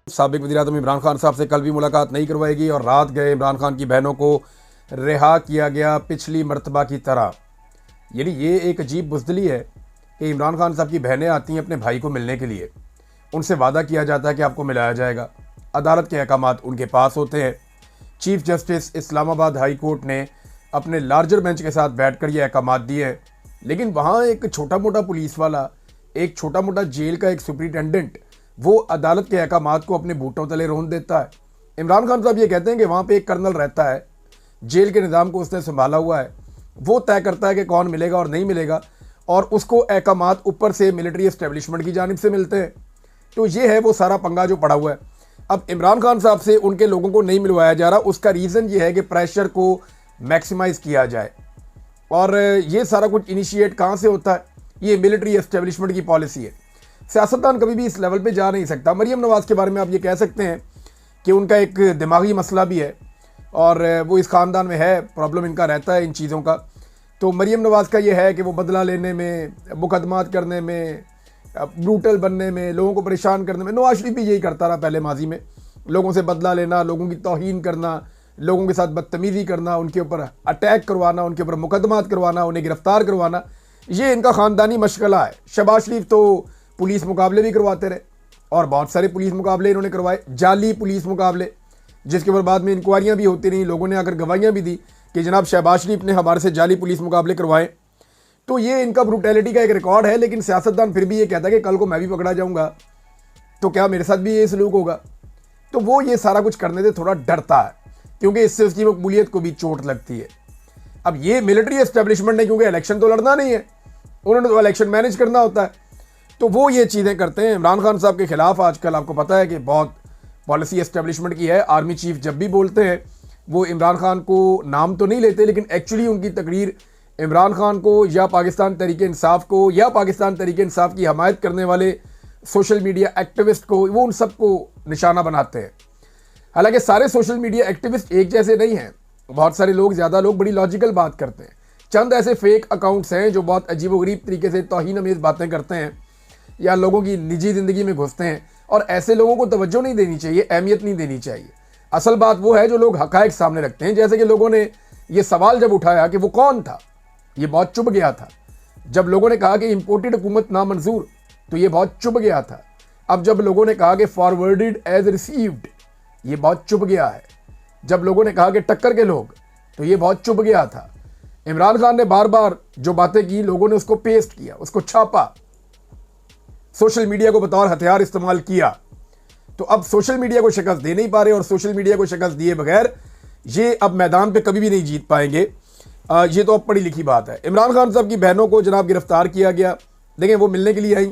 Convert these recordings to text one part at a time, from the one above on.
साबिक वज़ीर-ए-आज़म इमरान खान साहब से कल भी मुलाकात नहीं करवाएगी और रात गए इमरान खान की बहनों को रिहा किया गया पिछली मरतबा की तरह। यानी ये एक अजीब बुज़दिली है कि इमरान खान साहब की बहनें आती हैं अपने भाई को मिलने के लिए, उनसे वादा किया जाता है कि आपको मिलाया जाएगा। अदालत के अहकामात उनके पास होते हैं। Chief justice Islamabad high court ने अपने लार्जर बेंच के साथ बैठकर ये अहकामात दिए हैं, लेकिन वहाँ एक छोटा मोटा पुलिस वाला, एक छोटा मोटा जेल का एक सुपरिटेंडेंट, वो अदालत के अहकामात को अपने बूटों तले रोन देता है। इमरान खान साहब ये कहते हैं कि वहाँ पे एक कर्नल रहता है, जेल के निज़ाम को उसने संभाला हुआ है, वो तय करता है कि कौन मिलेगा और नहीं मिलेगा, और उसको अहकामात ऊपर से मिलिट्री एस्टेब्लिशमेंट की जानिब से मिलते हैं। तो ये है वो सारा पंगा जो पड़ा हुआ है। अब इमरान खान साहब से उनके लोगों को नहीं मिलवाया जा रहा, उसका रीज़न ये है कि प्रेशर को मैक्सिमाइज़ किया जाए। और ये सारा कुछ इनिशिएट कहाँ से होता है? ये मिलिट्री एस्टेब्लिशमेंट की पॉलिसी है। सियासतदान कभी भी इस लेवल पे जा नहीं सकता। मरीम नवाज़ के बारे में आप ये कह सकते हैं कि उनका एक दिमागी मसला भी है और वो इस ख़ानदान में है, प्रॉब्लम इनका रहता है इन चीज़ों का। तो मरीम नवाज़ का ये है कि वो बदला लेने में, मुकदमात करने में, ब्रूटल बनने में, लोगों को परेशान करने में। नवाज शरीफ भी यही करता रहा पहले माजी में, लोगों से बदला लेना, लोगों की तौहीन करना, लोगों के साथ बदतमीज़ी करना, उनके ऊपर अटैक करवाना, उनके ऊपर मुकदमात करवाना, उन्हें गिरफ्तार करवाना। ये इनका ख़ानदानी मशगला है। शहबाज शरीफ तो पुलिस मुकाबले भी करवाते रहे और बहुत सारे पुलिस मुकाबले इन्होंने करवाए, जाली पुलिस मुकाबले, जिसके ऊपर बाद में इंक्वायरियाँ भी होती रहीं, लोगों ने आकर गवाहियाँ भी दी कि जनाब शहबाज शरीफ ने हमारे से जाली पुलिस मुकाबले करवाए। तो ये इनका ब्रूटैलिटी का एक रिकॉर्ड है। लेकिन सियासतदान फिर भी ये कहता है कि कल को मैं भी पकड़ा जाऊँगा तो क्या मेरे साथ भी ये सलूक होगा? तो वो ये सारा कुछ करने से थोड़ा डरता है, क्योंकि इससे उसकी मकबूलियत को भी चोट लगती है। अब ये मिलिट्री एस्टेब्लिशमेंट ने, क्योंकि इलेक्शन तो लड़ना नहीं है, उन्होंने तो इलेक्शन मैनेज करना होता है, तो वो ये चीज़ें करते हैं। इमरान खान साहब के खिलाफ आजकल आपको पता है कि बहुत पॉलिसी एस्टेब्लिशमेंट की है। आर्मी चीफ जब भी बोलते हैं वो इमरान खान को नाम तो नहीं लेते, लेकिन एक्चुअली उनकी तकरीर इमरान खान को या पाकिस्तान तहरीक इंसाफ को या पाकिस्तान तहरीक इंसाफ की हमायत करने वाले सोशल मीडिया एक्टिविस्ट को, वो उन सबको निशाना बनाते हैं। हालांकि सारे सोशल मीडिया एक्टिविस्ट एक जैसे नहीं हैं। बहुत सारे लोग, ज़्यादा लोग बड़ी लॉजिकल बात करते हैं। चंद ऐसे फेक अकाउंट्स हैं जो बहुत अजीबोगरीब तरीके से तौहीन अमेज़ बातें करते हैं या लोगों की निजी ज़िंदगी में घुसते हैं, और ऐसे लोगों को तवज्जो नहीं देनी चाहिए, अहमियत नहीं देनी चाहिए। असल बात वो है जो लोग हक़ाइक़ सामने रखते हैं। जैसे कि लोगों ने ये सवाल जब उठाया कि वो कौन था, ये बहुत चुभ गया था। जब लोगों ने कहा कि इम्पोर्टेड हुकूमत नामंजूर, तो ये बहुत चुभ गया था। अब जब लोगों ने कहा कि फॉरवर्डेड एज रिसीव्ड, ये बहुत चुभ गया है। जब लोगों ने कहा कि टक्कर के लोग, तो ये बहुत चुभ गया था। इमरान खान ने बार बार जो बातें की, लोगों ने उसको पेस्ट किया, उसको छापा, सोशल मीडिया को बतौर हथियार इस्तेमाल किया। तो अब सोशल मीडिया को शिकस्त दे नहीं पा रहे, और सोशल मीडिया को शिकस्त दिए बगैर ये अब मैदान पे कभी भी नहीं जीत पाएंगे। ये तो अब पढ़ी लिखी बात है। इमरान खान साहब की बहनों को जनाब गिरफ्तार किया गया। देखें, वो मिलने के लिए आई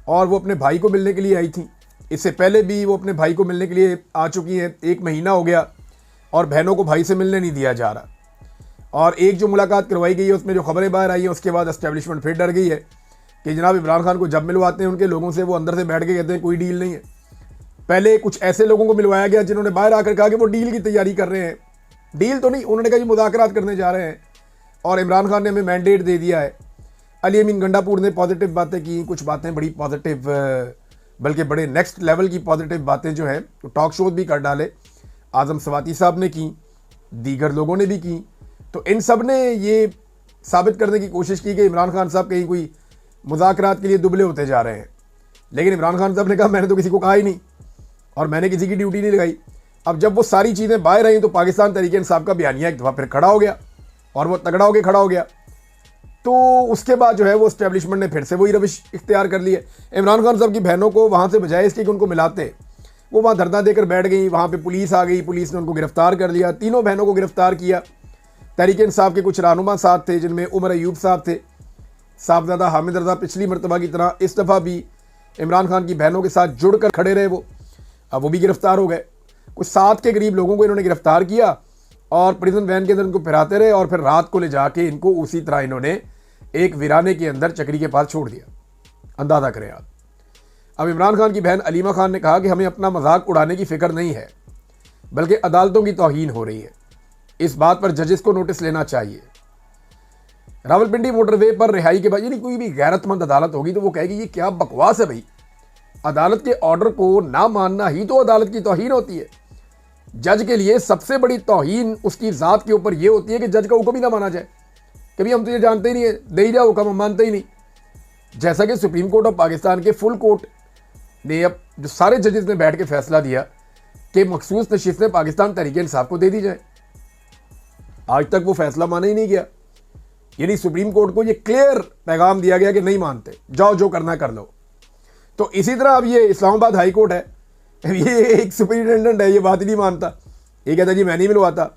और वो अपने भाई को मिलने के लिए आई थी। इससे पहले भी वो अपने भाई को मिलने के लिए आ चुकी हैं। 1 महीना हो गया और बहनों को भाई से मिलने नहीं दिया जा रहा। और एक जो मुलाकात करवाई गई है उसमें जो खबरें बाहर आई हैं, उसके बाद एस्टेब्लिशमेंट फिर डर गई है कि जनाब इमरान खान को जब मिलवाते हैं उनके लोगों से, वो अंदर से बैठ के कहते हैं कोई डील नहीं है। पहले कुछ ऐसे लोगों को मिलवाया गया जिन्होंने बाहर आकर कहा कि वो डील की तैयारी कर रहे हैं। डील तो नहीं, उन्होंने कहा जी मुज़ाकरात करने जा रहे हैं और इमरान खान ने हमें मैंडेट दे दिया है। अली अमीन गंडापुर ने पॉजिटिव बातें की, कुछ बातें बड़ी पॉजिटिव, बल्कि बड़े नेक्स्ट लेवल की पॉजिटिव बातें जो हैं तो टॉक शोज भी कर डाले। आज़म सवाती साहब ने की, दीगर लोगों ने भी की। तो इन सब ने ये साबित करने की कोशिश की कि इमरान खान साहब कहीं कोई मुज़ाकरात के लिए दुबले होते जा रहे हैं। लेकिन इमरान खान साहब ने कहा मैंने तो किसी को कहा ही नहीं और मैंने किसी की ड्यूटी नहीं लगाई। अब जब वो सारी चीज़ें बाहर आई तो पाकिस्तान तहरीक इंसाफ का बयानिया एक दफ़ा फिर खड़ा हो गया और वो तगड़ा होकर खड़ा हो गया। तो उसके बाद जो है वो एस्टेब्लिशमेंट ने फिर से वही रविश इख्तियार कर ली है। इमरान खान साहब की बहनों को वहाँ से बजाय इसके कि उनको मिलाते, वो वहाँ धरना देकर बैठ गई। वहाँ पे पुलिस आ गई, पुलिस ने उनको गिरफ्तार कर लिया। तीनों बहनों को गिरफ्तार किया। तहरीक इंसाफ के कुछ रहनुमा साथ थे, जिनमें उमर अयूब साहब थे, साहबजादा हामिद रज़ा पिछली मरतबा की तरह इस दफ़ा भी इमरान खान की बहनों के साथ जुड़कर खड़े रहे वो। अब वो भी गिरफ्तार हो गए। कुछ 7 के करीब लोगों को इन्होंने गिरफ्तार किया और प्रिजन वैन के अंदर इनको फिराते रहे और फिर रात को ले जाके इनको उसी तरह इन्होंने एक वीराने के अंदर चक्री के पास छोड़ दिया। अंदाज़ा करें आप। अब इमरान खान की बहन अलीमा खान ने कहा कि हमें अपना मजाक उड़ाने की फ़िक्र नहीं है, बल्कि अदालतों की तौहीन हो रही है। इस बात पर जजेस को नोटिस लेना चाहिए। रावलपिंडी मोटरवे पर रिहाई के बाद, यानी कोई भी गैरतमंद अदालत होगी तो वो कहेगी ये क्या बकवास है भाई, अदालत के ऑर्डर को ना मानना ही तो अदालत की तौहीन होती है। जज के लिए सबसे बड़ी तौहीन उसकी ज़ात के ऊपर यह होती है कि जज का हुक्म ही ना माना जाए। कभी हम तो ये जानते ही नहीं है, दे ही जाओ हुक्म, हम मानते ही नहीं। जैसा कि सुप्रीम कोर्ट ऑफ पाकिस्तान के फुल कोर्ट ने अब जो सारे जजेस ने बैठ के फैसला दिया कि मखसूस नशिस्तें पाकिस्तान तहरीक इंसाफ को दे दी जाए, आज तक वो फैसला माना ही नहीं गया। यानी सुप्रीम कोर्ट को ये क्लियर पैगाम दिया गया कि नहीं मानते, जाओ जो करना कर लो। तो इसी तरह अब ये इस्लामाबाद हाई कोर्ट है, ये एक सुपरिटेंडेंट है, ये बात ही नहीं मानता, ये कहता जी मैं नहीं मिलवाता।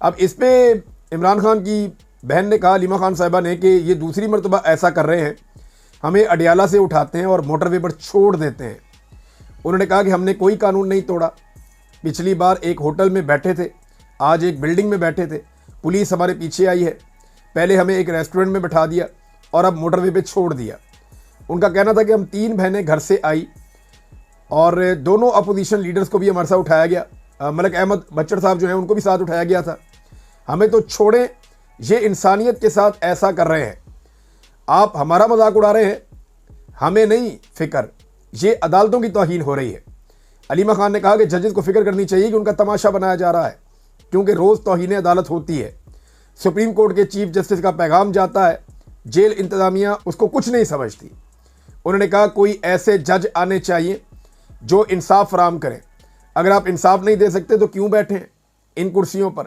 अब इस पर इमरान खान की बहन ने कहा, अलीमा खान साहिबा ने, कि ये दूसरी मरतबा ऐसा कर रहे हैं, हमें अडियाला से उठाते हैं और मोटरवे पर छोड़ देते हैं। उन्होंने कहा कि हमने कोई कानून नहीं तोड़ा, पिछली बार एक होटल में बैठे थे, आज एक बिल्डिंग में बैठे थे, पुलिस हमारे पीछे आई है, पहले हमें एक रेस्टोरेंट में बैठा दिया और अब मोटरवे पे छोड़ दिया। उनका कहना था कि हम 3 बहनें घर से आई और दोनों अपोजिशन लीडर्स को भी हमारे साथ उठाया गया, मलिक अहमद बच्चर साहब जो हैं उनको भी साथ उठाया गया था। हमें तो छोड़ें, ये इंसानियत के साथ ऐसा कर रहे हैं, आप हमारा मजाक उड़ा रहे हैं, हमें नहीं फिक्र, ये अदालतों की तौहीन हो रही है। अलीमा खान ने कहा कि जजेस को फिक्र करनी चाहिए कि उनका तमाशा बनाया जा रहा है, क्योंकि रोज़ तौहीन अदालत होती है। सुप्रीम कोर्ट के चीफ जस्टिस का पैगाम जाता है, जेल इंतज़ामिया उसको कुछ नहीं समझती। उन्होंने कहा कोई ऐसे जज आने चाहिए जो इंसाफ फराम करें। अगर आप इंसाफ नहीं दे सकते तो क्यों बैठें इन कुर्सियों पर?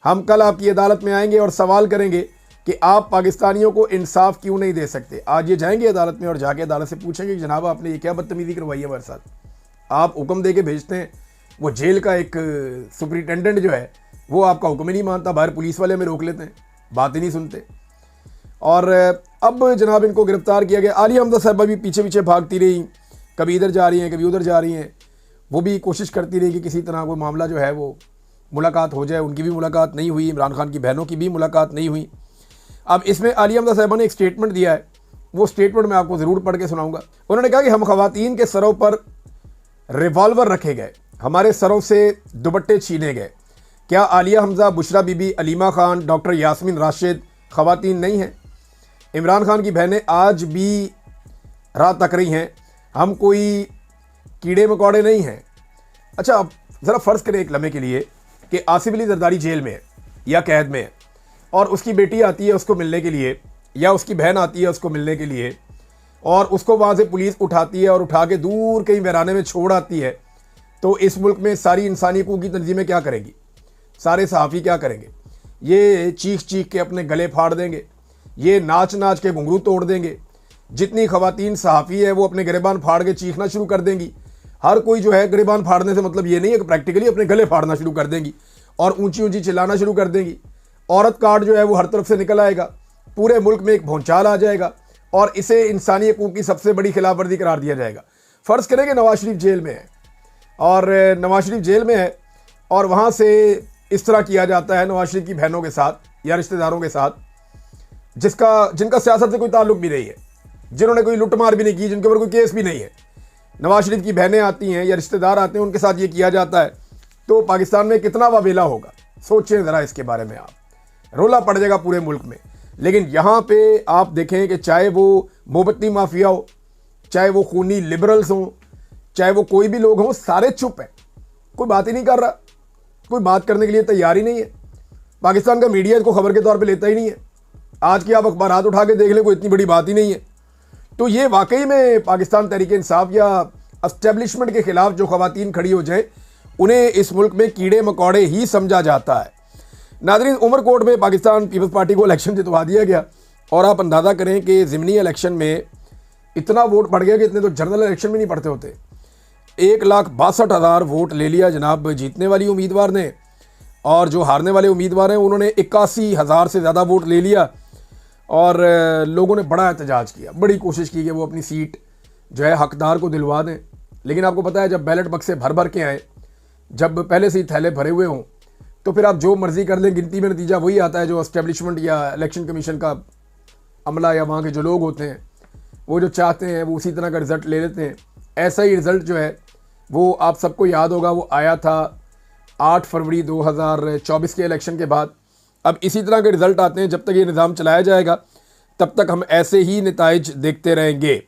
हम कल आपकी अदालत में आएंगे और सवाल करेंगे कि आप पाकिस्तानियों को इंसाफ क्यों नहीं दे सकते। आज ये जाएंगे अदालत में और जाके अदालत से पूछेंगे कि जनाब आपने ये क्या बदतमीज़ी करवाई है हमारे साथ, आप हुक्म दे के भेजते हैं, वो जेल का एक सुपरिटेंडेंट जो है वो आपका हुक्म ही नहीं मानता, बाहर पुलिस वाले हमें रोक लेते हैं, बात ही नहीं सुनते। और अब जनाब इनको गिरफ्तार किया गया। आलिया हमजा साहिबा भी पीछे पीछे भागती रही, कभी इधर जा रही हैं कभी उधर जा रही हैं, वो भी कोशिश करती रही कि किसी तरह कोई मामला जो है वो मुलाकात हो जाए। उनकी भी मुलाकात नहीं हुई, इमरान खान की बहनों की भी मुलाकात नहीं हुई। अब इसमें आलिया हमजा साहिबा ने एक स्टेटमेंट दिया है, वो स्टेटमेंट मैं आपको ज़रूर पढ़ के सुनाऊंगा। उन्होंने कहा कि हम ख़वातीन के सरों पर रिवॉल्वर रखे गए, हमारे सरों से दुपट्टे छीने गए। क्या आलिया हमजा, बुशरा बीबी, अलीमा खान, डॉक्टर यास्मीन राशिद ख़वातीन नहीं हैं? इमरान खान की बहनें आज भी राह तक रही हैं, हम कोई कीड़े मकोड़े नहीं हैं। अच्छा, अब ज़रा फ़र्ज़ करें एक लम्हे के लिए कि आसिफ अली जरदारी जेल में है या कैद में है और उसकी बेटी आती है उसको मिलने के लिए, या उसकी बहन आती है उसको मिलने के लिए, और उसको वहाँ से पुलिस उठाती है और उठा के दूर कहीं वीराने में छोड़ आती है। तो इस मुल्क में सारी इंसानी हकूक़ की तंजीमें क्या करेंगी, सारे सहाफ़ी क्या करेंगे? ये चीख चीख के अपने गले फाड़ देंगे, ये नाच नाच के घुंघरू तोड़ देंगे। जितनी ख़वातीन सहाफ़ी है वो अपने गिरेबान फाड़ के चीखना शुरू कर देंगी। हर कोई जो है गिरेबान फाड़ने से मतलब ये नहीं है कि प्रैक्टिकली अपने गले फाड़ना शुरू कर देंगी और ऊंची ऊंची चिल्लाना शुरू कर देंगी। औरत कार्ड जो है वो हर तरफ से निकल आएगा, पूरे मुल्क में एक भौचाल आ जाएगा और इसे इंसानी हकूक़ की सबसे बड़ी खिलाफवर्जी करार दिया जाएगा। फ़र्ज़ करें कि नवाज शरीफ जेल में है और नवाज शरीफ जेल में है और वहाँ से इस तरह किया जाता है नवाज शरीफ की बहनों के साथ या रिश्तेदारों के साथ जिनका सियासत से कोई ताल्लुक भी नहीं है, जिन्होंने कोई लुटमार भी नहीं की, जिनके ऊपर कोई केस भी नहीं है। नवाज शरीफ की बहनें आती हैं या रिश्तेदार आते हैं, उनके साथ ये किया जाता है, तो पाकिस्तान में कितना वावेला होगा, सोचें ज़रा इसके बारे में आप। रोला पड़ जाएगा पूरे मुल्क में। लेकिन यहाँ पे आप देखें कि चाहे वो मोमबत्ती माफिया हो, चाहे वो खूनी लिबरल्स हों, चाहे वो कोई भी लोग हों, सारे चुप हैं, कोई बात ही नहीं कर रहा, कोई बात करने के लिए तैयार ही नहीं है। पाकिस्तान का मीडिया इसको खबर के तौर पे लेता ही नहीं है। आज की आप अखबारात उठा के देख लें, कोई इतनी बड़ी बात ही नहीं है। तो ये वाकई में पाकिस्तान तहरीक इंसाफ या एस्टेब्लिशमेंट के खिलाफ जो ख़वातीन खड़ी हो जाए, उन्हें इस मुल्क में कीड़े मकोड़े ही समझा जाता है। नाज़रीन, उमरकोट में पाकिस्तान पीपल्स पार्टी को इलेक्शन जितवा दिया गया और आप अंदाज़ा करें कि ज़िमनी इलेक्शन में इतना वोट पड़ गया कि इतने तो जनरल इलेक्शन में नहीं पड़ते होते। 1,62,000 वोट ले लिया जनाब जीतने वाली उम्मीदवार ने, और जो हारने वाले उम्मीदवार हैं उन्होंने 81,000 से ज़्यादा वोट ले लिया। और लोगों ने बड़ा एहतजाज किया, बड़ी कोशिश की कि वो अपनी सीट जो है हकदार को दिलवा दें। लेकिन आपको पता है, जब बैलेट बक्से भर भर के आए, जब पहले से ही थैले भरे हुए हों, तो फिर आप जो मर्ज़ी कर लें, गिनती में नतीजा वही आता है जो एस्टेब्लिशमेंट या इलेक्शन कमीशन का अमला या वहाँ के जो लोग होते हैं वो जो चाहते हैं वो उसी तरह का रिज़ल्ट ले लेते हैं। ऐसा ही रिज़ल्ट जो है वो आप सबको याद होगा, वो आया था 8 फरवरी 2024 के इलेक्शन के बाद। अब इसी तरह के रिज़ल्ट आते हैं। जब तक ये निज़ाम चलाया जाएगा तब तक हम ऐसे ही नताइज देखते रहेंगे।